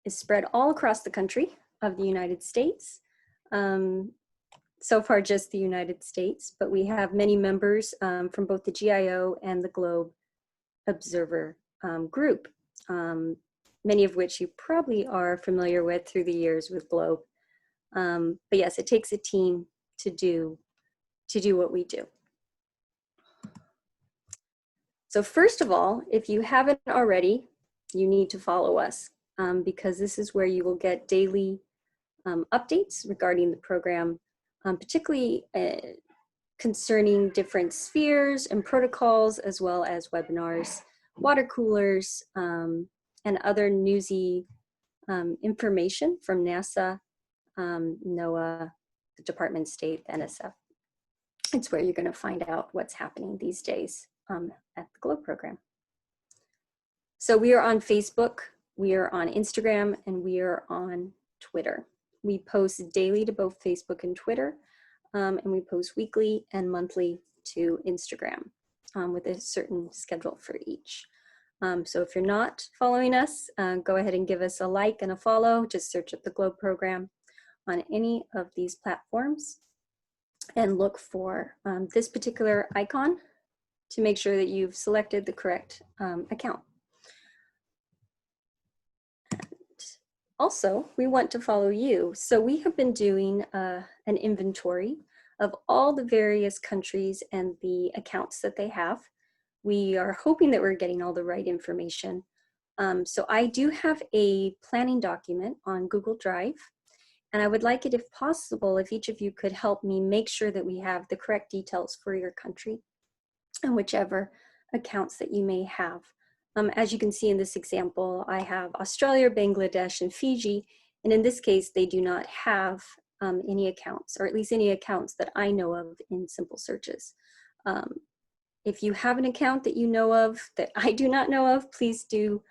is spread all across the country of the United States. So far just the United States, but we have many members from both the GIO and the Globe Observer group, many of which you probably are familiar with through the years with Globe. But yes, it takes a team to do what we do. So first of all, if you haven't already, you need to follow us because this is where you will get daily updates regarding the program, particularly concerning different spheres and protocols, as well as webinars, water coolers, and other newsy information from NASA, NOAA, the Department of State, NSF. It's where you're going to find out what's happening these days at the Globe program. So we are on Facebook, we are on Instagram, and we are on Twitter. We post daily to both Facebook and Twitter, and we post weekly and monthly to Instagram with a certain schedule for each. So if you're not following us, go ahead and give us a like and a follow. Just search up the Globe program on any of these platforms and look for this particular icon to make sure that you've selected the correct account. Also, we want to follow you. So we have been doing an inventory of all the various countries and the accounts that they have. We are hoping that we're getting all the right information. So I do have a planning document on Google Drive, and I would like it, if possible, if each of you could help me make sure that we have the correct details for your country and whichever accounts that you may have. As you can see in this example, I have Australia, Bangladesh, and Fiji, and in this case, they do not have any accounts, or at least any accounts that I know of in simple searches. If you have an account that you know of that I do not know of, please do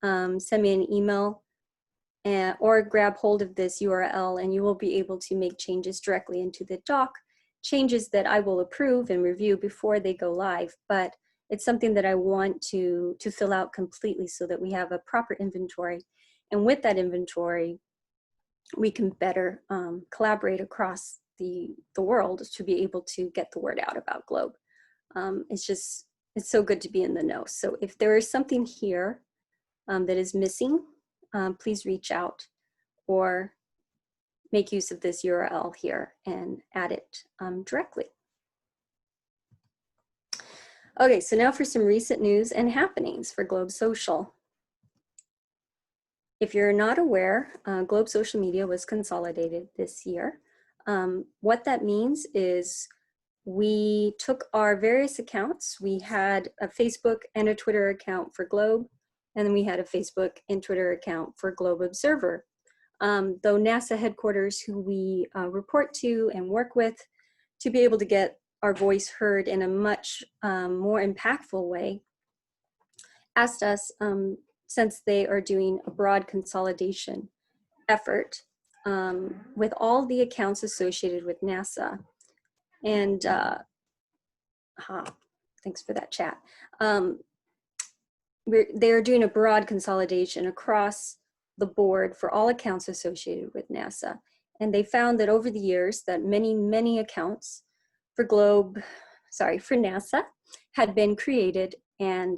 send me an email or grab hold of this URL, and you will be able to make changes directly into the doc, changes that I will approve and review before they go live. But it's something that I want to fill out completely so that we have a proper inventory. And with that inventory, we can better collaborate across the world to be able to get the word out about Globe. It's so good to be in the know. So if there is something here that is missing, please reach out or make use of this URL here and add it directly. Okay, so now for some recent news and happenings for Globe Social. If you're not aware, Globe Social Media was consolidated this year. What that means is we took our various accounts. We had a Facebook and a Twitter account for Globe, and then we had a Facebook and Twitter account for Globe Observer. Though NASA headquarters, who we report to and work with to be able to get our voice heard in a much more impactful way, asked us, since they are doing a broad consolidation effort with all the accounts associated with NASA. And thanks for that chat. They're doing a broad consolidation across the board for all accounts associated with NASA. And they found that over the years that many accounts for NASA had been created, and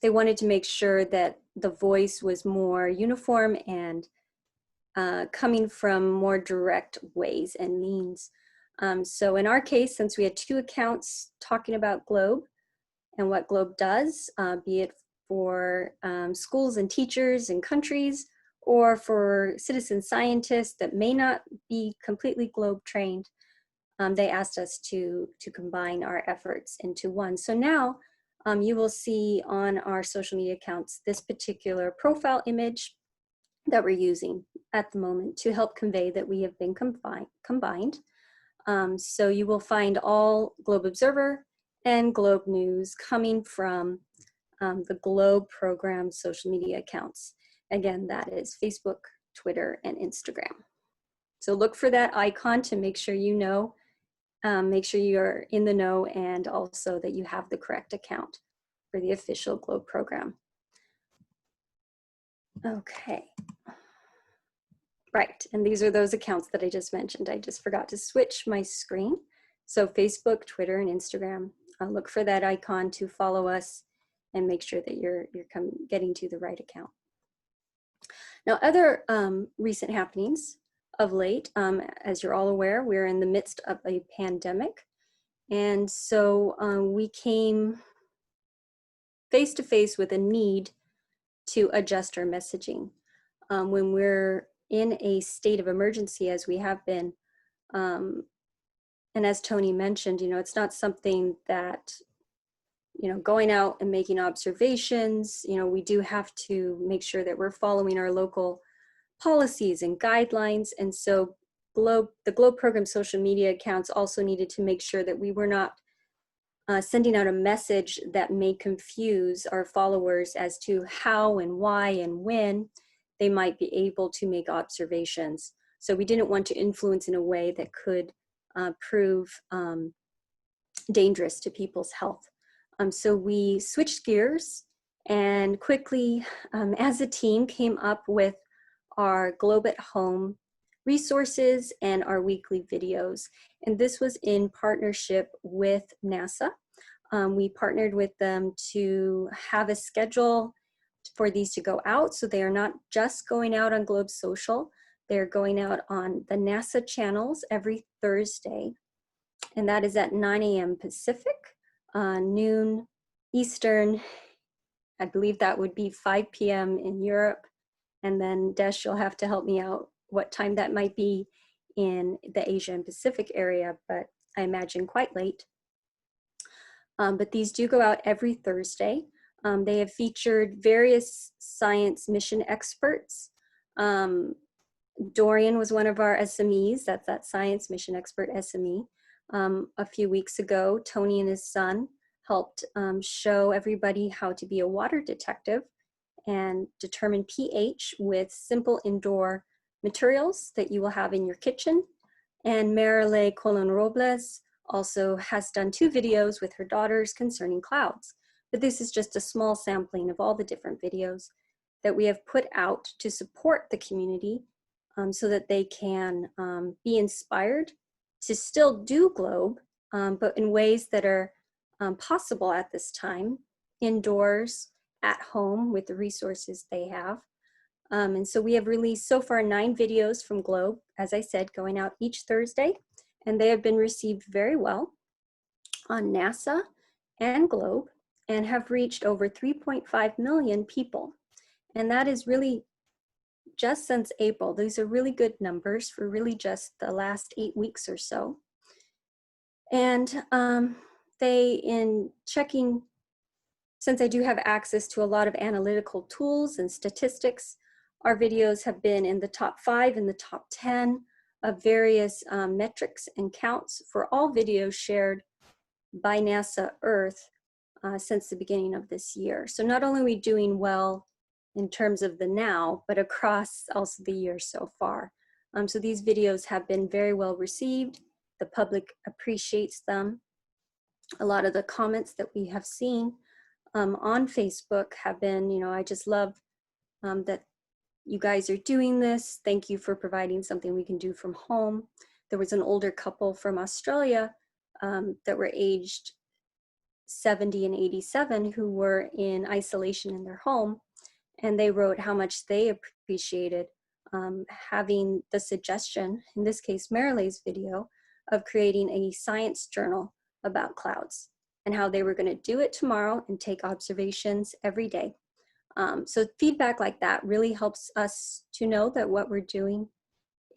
they wanted to make sure that the voice was more uniform and coming from more direct ways and means. So in our case, since we had 2 accounts talking about Globe and what Globe does, be it for schools and teachers and countries, or for citizen scientists that may not be completely Globe trained, they asked us to combine our efforts into one. So now you will see on our social media accounts this particular profile image that we're using at the moment to help convey that we have been combined. So you will find all Globe Observer and Globe News coming from the Globe program social media accounts. Again, that is Facebook, Twitter, and Instagram. So look for that icon to make sure you know, make sure you're in the know, and also that you have the correct account for the official Globe program. Okay. Right, and these are those accounts that I just mentioned. I just forgot to switch my screen. So Facebook, Twitter, and Instagram. Look for that icon to follow us and make sure that you're getting to the right account. Now, other recent happenings of late, as you're all aware, we're in the midst of a pandemic. And so we came face to face with a need to adjust our messaging. When we're in a state of emergency, as we have been, and as Tony mentioned, it's not something that, going out and making observations, we do have to make sure that we're following our local policies and guidelines. And so the Globe program social media accounts also needed to make sure that we were not sending out a message that may confuse our followers as to how and why and when they might be able to make observations. So we didn't want to influence in a way that could prove dangerous to people's health. So we switched gears and quickly, as a team, came up with our Globe at Home resources and our weekly videos. And this was in partnership with NASA. We partnered with them to have a schedule for these to go out. So they are not just going out on Globe Social, they're going out on the NASA channels every Thursday. And that is at 9 a.m. Pacific, noon Eastern. I believe that would be 5 p.m. in Europe. And then Desh, you'll have to help me out what time that might be in the Asia and Pacific area, but I imagine quite late. But these do go out every Thursday. They have featured various science mission experts. Dorian was one of our SMEs, that's that science mission expert SME. A few weeks ago, Tony and his son helped show everybody how to be a water detective and determine pH with simple indoor materials that you will have in your kitchen. And Marile Colon Robles also has done 2 videos with her daughters concerning clouds. But this is just a small sampling of all the different videos that we have put out to support the community so that they can be inspired to still do Globe, but in ways that are possible at this time, indoors, at home with the resources they have. And so we have released so far 9 videos from Globe, as I said, going out each Thursday, and they have been received very well on NASA and Globe and have reached over 3.5 million people. And that is really just since April. These are really good numbers for really just the last 8 weeks or so. And they, in checking, since I do have access to a lot of analytical tools and statistics, our videos have been in the top 5 and the top 10 of various metrics and counts for all videos shared by NASA Earth since the beginning of this year. So not only are we doing well in terms of the now, but across also the year so far. So these videos have been very well received. The public appreciates them. A lot of the comments that we have seen on Facebook have been, I just love that you guys are doing this. Thank you for providing something we can do from home. There was an older couple from Australia that were aged 70 and 87 who were in isolation in their home. And they wrote how much they appreciated having the suggestion, in this case, Marile's video, of creating a science journal about clouds and how they were going to do it tomorrow and take observations every day. So feedback like that really helps us to know that what we're doing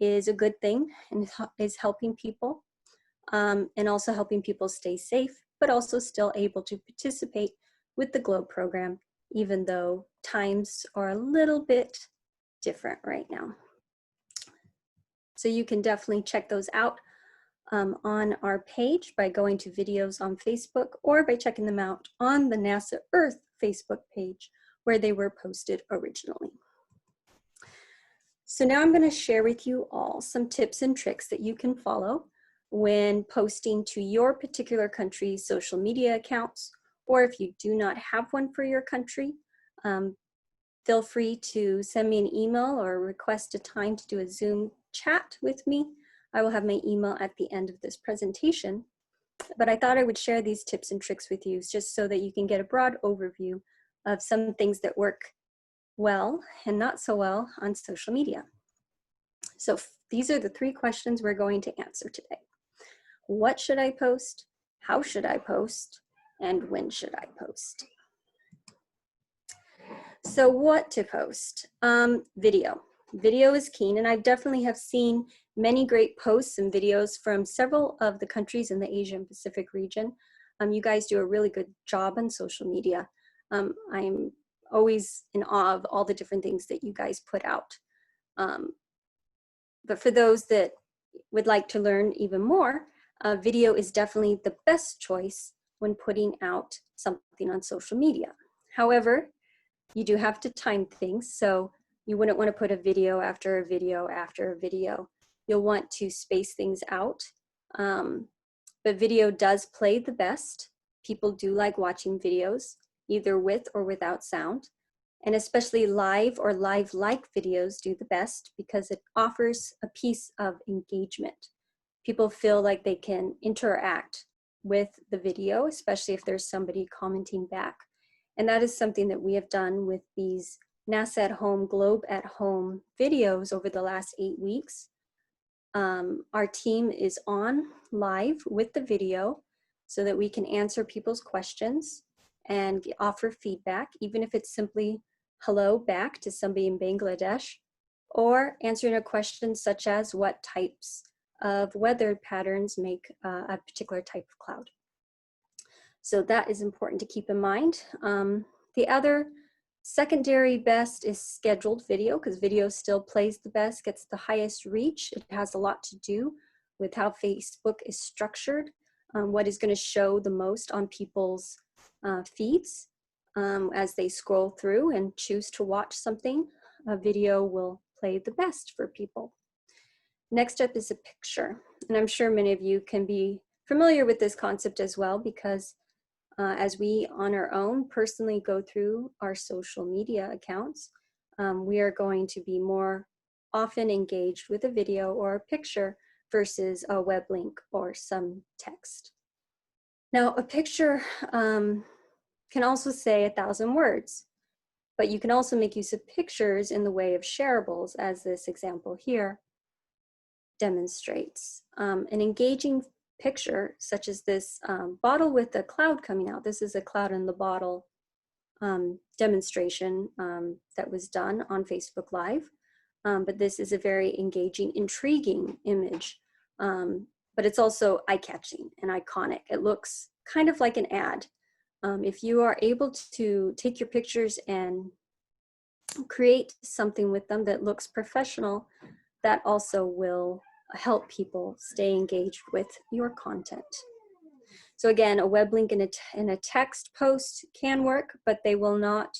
is a good thing and is helping people and also helping people stay safe, but also still able to participate with the Globe program, even though times are a little bit different right now. So you can definitely check those out on our page by going to videos on Facebook or by checking them out on the NASA Earth Facebook page where they were posted originally. So now I'm going to share with you all some tips and tricks that you can follow when posting to your particular country's social media accounts, or if you do not have one for your country, feel free to send me an email or request a time to do a Zoom chat with me. I will have my email at the end of this presentation. But I thought I would share these tips and tricks with you just so that you can get a broad overview of some things that work well and not so well on social media. So these are the 3 questions we're going to answer today. What should I post? How should I post? And when should I post? So what to post? Video. Video is keen, and I definitely have seen many great posts and videos from several of the countries in the Asia and Pacific region. You guys do a really good job on social media. I'm always in awe of all the different things that you guys put out. But for those that would like to learn even more, video is definitely the best choice when putting out something on social media. However, you do have to time things, so you wouldn't want to put a video after a video after a video. You'll want to space things out. But video does play the best. People do like watching videos, either with or without sound. And especially live or live-like videos do the best because it offers a piece of engagement. People feel like they can interact with the video, especially if there's somebody commenting back. And that is something that we have done with these NASA at Home, Globe at Home videos over the last 8 weeks. Our team is on live with the video so that we can answer people's questions and offer feedback, even if it's simply hello back to somebody in Bangladesh, or answering a question such as what types of weather patterns make a particular type of cloud. So that is important to keep in mind. The other secondary best is scheduled video, because video still plays the best, gets the highest reach. It has a lot to do with how Facebook is structured, what is going to show the most on people's feeds as they scroll through and choose to watch something. A video will play the best for people. Next up is a picture, and I'm sure many of you can be familiar with this concept as well, because as we on our own personally go through our social media accounts, we are going to be more often engaged with a video or a picture versus a web link or some text. Now, a picture can also say 1,000 words, but you can also make use of pictures in the way of shareables, as this example here demonstrates. An engaging picture such as this bottle with a cloud coming out. This is a cloud in the bottle demonstration that was done on Facebook Live. But this is a very engaging, intriguing image. But it's also eye-catching and iconic. It looks kind of like an ad. If you are able to take your pictures and create something with them that looks professional, that also will help people stay engaged with your content. So again, a web link in a text post can work, but they will not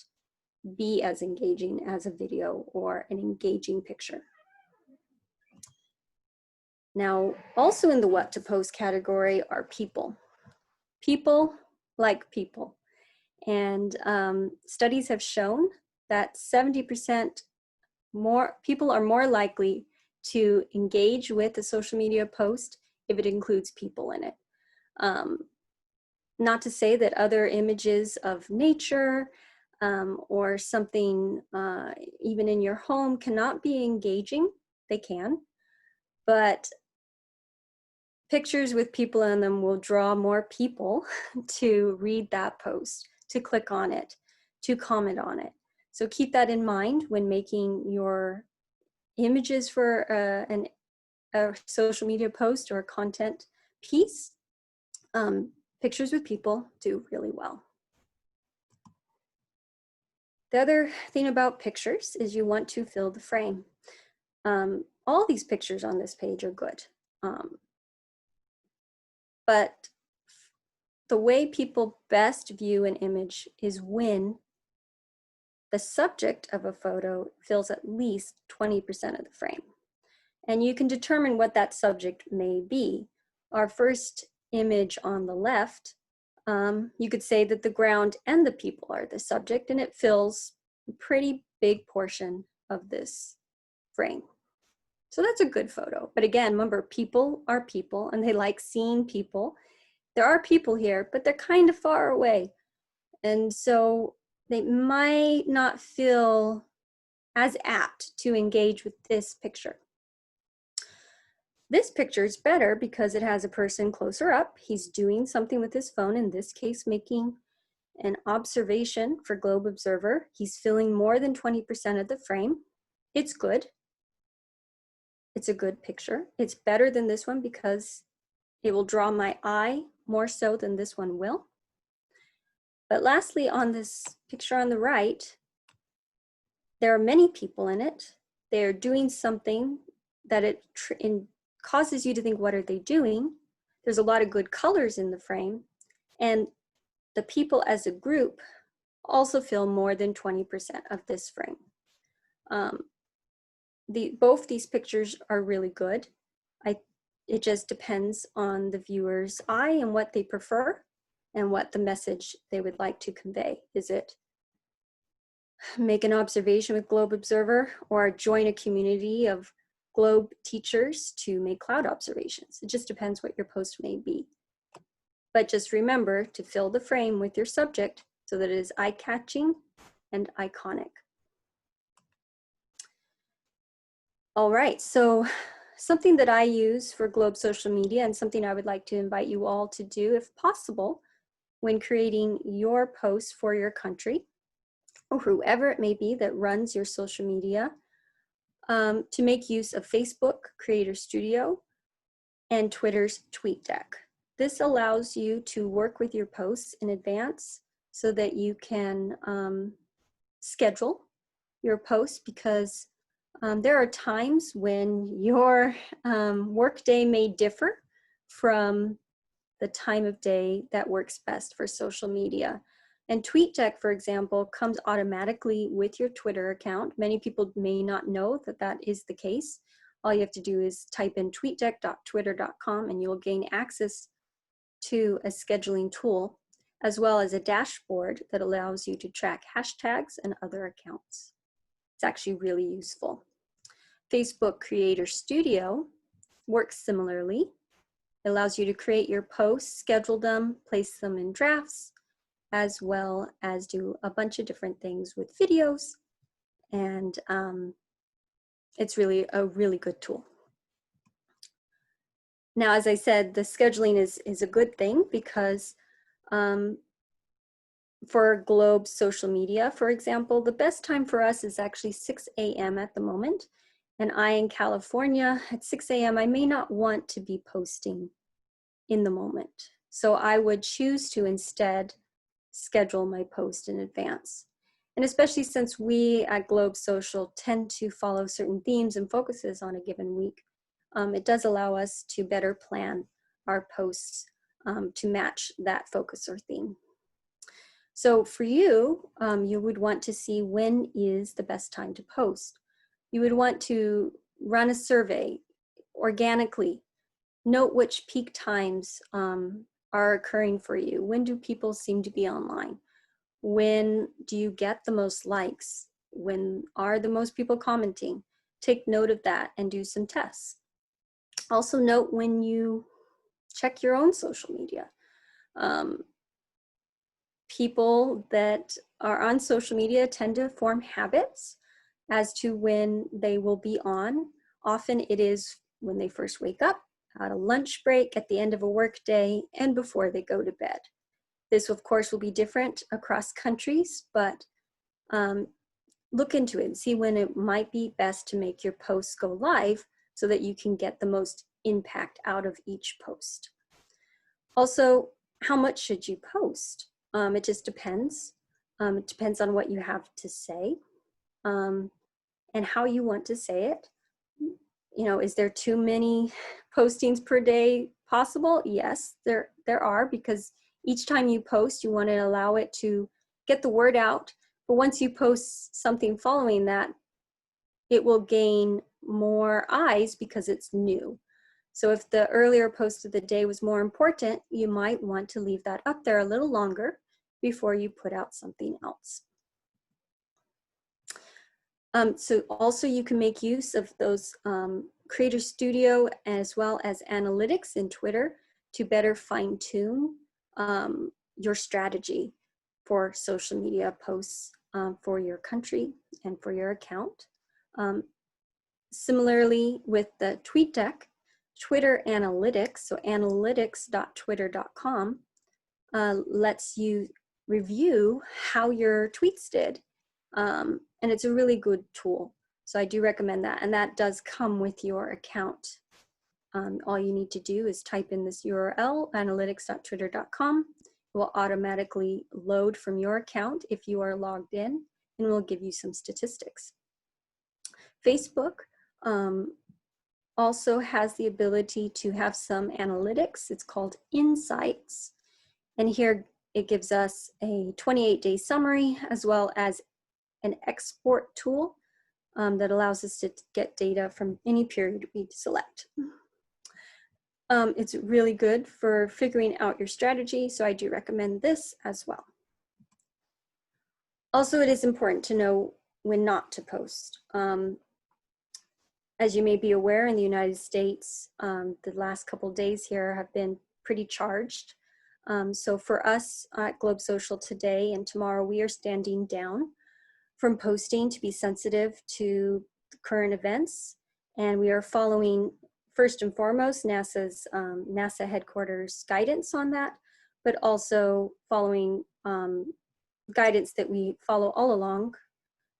be as engaging as a video or an engaging picture. Now, also in the what to post category are people. People like people. And studies have shown that 70% more people are more likely to engage with a social media post if it includes people in it. Not to say that other images of nature or something even in your home cannot be engaging. They can, but pictures with people in them will draw more people to read that post, to click on it, to comment on it. So keep that in mind when making your images for a social media post or a content piece. Pictures with people do really well. The other thing about pictures is you want to fill the frame. All these pictures on this page are good. But the way people best view an image is when the subject of a photo fills at least 20% of the frame. And you can determine what that subject may be. Our first image on the left, you could say that the ground and the people are the subject, and it fills a pretty big portion of this frame. So that's a good photo. But again, remember, people are people and they like seeing people. There are people here, but they're kind of far away. And so they might not feel as apt to engage with this picture. This picture is better because it has a person closer up. He's doing something with his phone, in this case, making an observation for Globe Observer. He's filling more than 20% of the frame. It's good. It's a good picture. It's better than this one because it will draw my eye more so than this one will. But lastly, on this picture on the right, there are many people in it. They're doing something that causes you to think, what are they doing? There's a lot of good colors in the frame. And the people as a group also fill more than 20% of this frame. Both these pictures are really good. It just depends on the viewer's eye and what they prefer and what the message they would like to convey. Is it make an observation with Globe Observer or join a community of Globe teachers to make cloud observations? It just depends what your post may be. But just remember to fill the frame with your subject so that it is eye-catching and iconic. All right, so something that I use for Globe social media and something I would like to invite you all to do, if possible, when creating your posts for your country or whoever it may be that runs your social media, to make use of Facebook Creator Studio and Twitter's TweetDeck. This allows you to work with your posts in advance so that you can schedule your posts, because there are times when your workday may differ from the time of day that works best for social media. And TweetDeck, for example, comes automatically with your Twitter account. Many people may not know that that is the case. All you have to do is type in tweetdeck.twitter.com and you'll gain access to a scheduling tool, as well as a dashboard that allows you to track hashtags and other accounts. It's actually really useful. Facebook Creator Studio works similarly. It allows you to create your posts, schedule them, place them in drafts, as well as do a bunch of different things with videos. And it's really a really good tool. Now, as I said, the scheduling is a good thing because for Globe social media, for example, the best time for us is actually 6 a.m. at the moment. And I, in California, at 6 a.m., I may not want to be posting in the moment. So I would choose to instead schedule my post in advance. And especially since we at Globe Social tend to follow certain themes and focuses on a given week, it does allow us to better plan our posts to match that focus or theme. So for you, you would want to see when is the best time to post. You would want to run a survey organically. Note which peak times are occurring for you. When do people seem to be online? When do you get the most likes? When are the most people commenting? Take note of that and do some tests. Also note when you check your own social media. People that are on social media tend to form habits as to when they will be on. Often it is when they first wake up, at a lunch break, at the end of a work day, and before they go to bed. This, of course, will be different across countries, but look into it and see when it might be best to make your posts go live so that you can get the most impact out of each post. Also, how much should you post? It just depends. It depends on what you have to say and how you want to say it. You know, is there too many postings per day possible? Yes, there are, because each time you post, you want to allow it to get the word out. But once you post something following that, it will gain more eyes because it's new. So if the earlier post of the day was more important, you might want to leave that up there a little longer before you put out something else. So also you can make use of those Creator Studio as well as analytics in Twitter to better fine tune your strategy for social media posts for your country and for your account. Similarly with the TweetDeck, Twitter Analytics, so analytics.twitter.com lets you review how your tweets did. And it's a really good tool. So I do recommend that. And that does come with your account. All you need to do is type in this URL, analytics.twitter.com. It will automatically load from your account if you are logged in, and will give you some statistics. Facebook also has the ability to have some analytics. It's called Insights. And here it gives us a 28-day summary as well as an export tool that allows us to get data from any period we select. It's really good for figuring out your strategy, so I do recommend this as well. Also, it is important to know when not to post. As you may be aware, in the United States, the last couple of days here have been pretty charged. So for us at Globe Social today and tomorrow, we are standing down from posting to be sensitive to current events. And we are following, first and foremost, NASA's NASA headquarters guidance on that, but also following guidance that we follow all along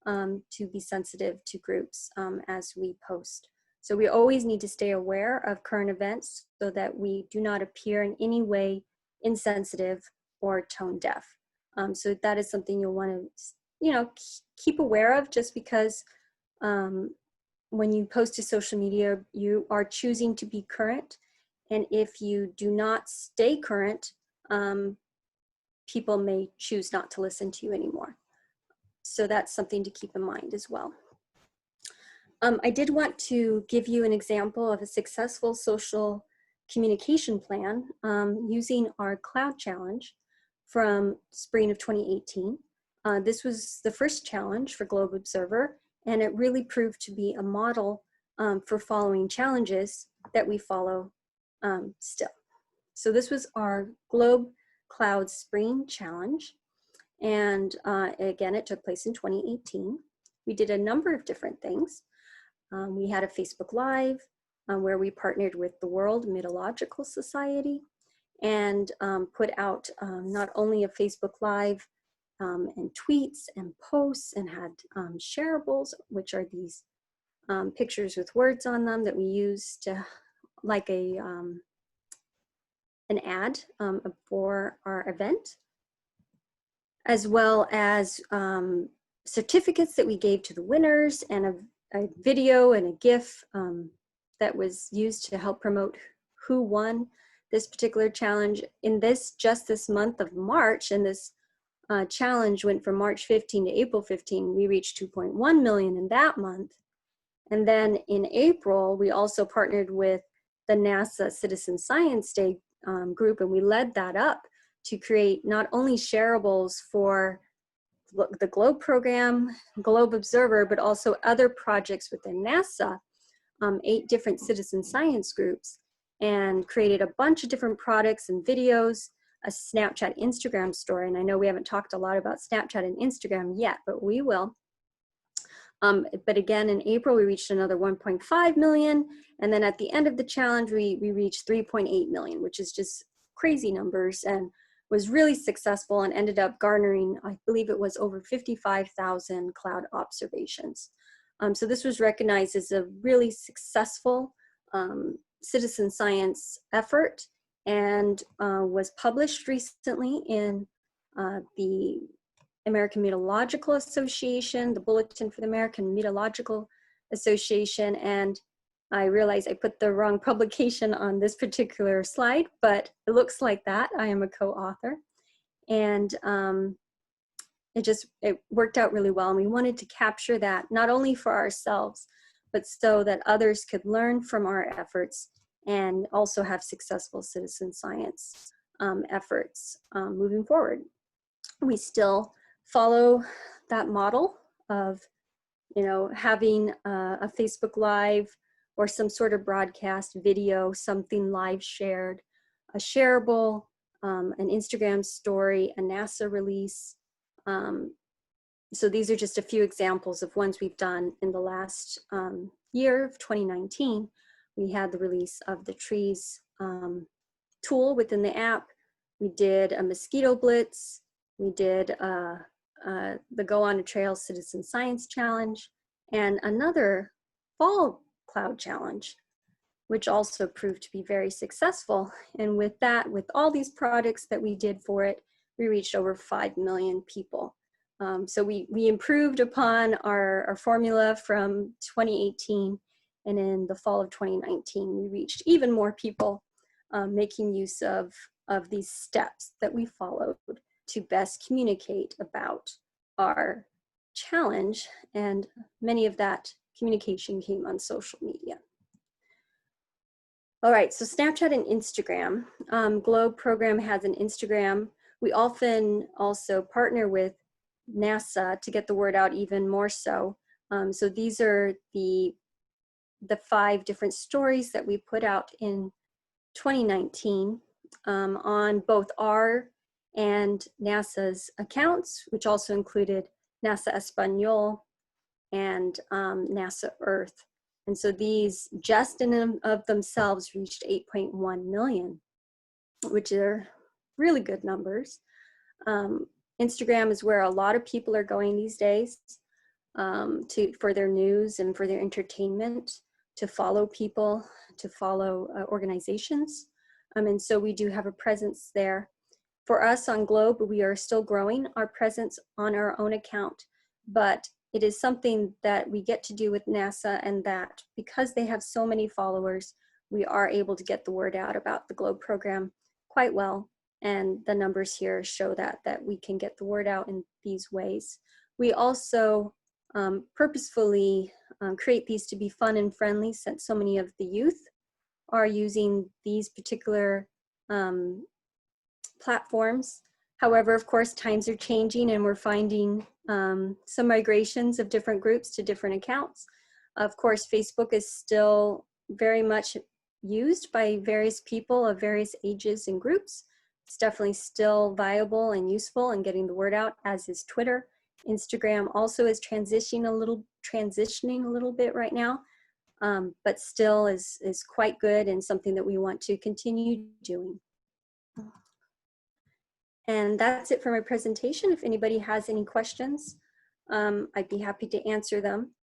to be sensitive to groups as we post. So we always need to stay aware of current events so that we do not appear in any way insensitive or tone deaf. So that is something you'll want to, keep aware of, just because when you post to social media, you are choosing to be current. And if you do not stay current, people may choose not to listen to you anymore. So that's something to keep in mind as well. I did want to give you an example of a successful social communication plan using our cloud challenge from spring of 2018. This was the first challenge for Globe Observer, and it really proved to be a model for following challenges that we follow still. So this was our Globe Cloud Spring Challenge. And again, it took place in 2018. We did a number of different things. We had a Facebook Live where we partnered with the World Meteorological Society and put out not only a Facebook Live and tweets and posts, and had shareables, which are these pictures with words on them that we use to, like an ad for our event, as well as certificates that we gave to the winners, and a video and a GIF that was used to help promote who won this particular challenge. In just this month of March, and this challenge went from March 15 to April 15, we reached 2.1 million in that month. And then in April, we also partnered with the NASA Citizen Science Day group, and we led that up to create not only shareables for the GLOBE program, Globe Observer, but also other projects within NASA, 8 different citizen science groups, and created a bunch of different products and videos, a Snapchat, Instagram story. And I know we haven't talked a lot about Snapchat and Instagram yet, but we will. But again, in April, we reached another 1.5 million. And then at the end of the challenge, we reached 3.8 million, which is just crazy numbers, and was really successful, and ended up garnering, I believe it was over 55,000 cloud observations. So this was recognized as a really successful citizen science effort, and was published recently in the American Meteorological Association, the Bulletin for the American Meteorological Association. And I realize I put the wrong publication on this particular slide, but it looks like that. I am a co-author, and it worked out really well. And we wanted to capture that not only for ourselves, but so that others could learn from our efforts and also have successful citizen science efforts moving forward. We still follow that model of you know, having a Facebook Live or some sort of broadcast video, something live shared, a shareable, an Instagram story, a NASA release. So these are just a few examples of ones we've done in the last year of 2019. We had the release of the trees tool within the app. We did a mosquito blitz. We did the Go on a Trail Citizen Science Challenge and another fall cloud challenge, which also proved to be very successful. And with that, with all these products that we did for it, we reached over 5 million people. So we improved upon our formula from 2018, and in the fall of 2019, we reached even more people making use of these steps that we followed to best communicate about our challenge, and many of that communication came on social media. All right, so Snapchat and Instagram. Globe program has an Instagram. We often also partner with NASA to get the word out even more so. So these are the 5 different stories that we put out in 2019 on both our and NASA's accounts, which also included NASA Espanol and NASA Earth. And so these just in and of themselves reached 8.1 million, which are really good numbers. Instagram is where a lot of people are going these days for their news and for their entertainment, to follow people, to follow organizations. And so we do have a presence there. For us on Globe, we are still growing our presence on our own account, but it is something that we get to do with NASA, and that because they have so many followers, we are able to get the word out about the Globe program quite well. And the numbers here show that we can get the word out in these ways. We also purposefully create these to be fun and friendly, since so many of the youth are using these particular platforms. However, of course, times are changing, and we're finding some migrations of different groups to different accounts. Of course, Facebook is still very much used by various people of various ages and groups. It's definitely still viable and useful in getting the word out, as is Twitter. Instagram also is transitioning a little bit right now, but still is quite good and something that we want to continue doing. And that's it for my presentation. If anybody has any questions, I'd be happy to answer them.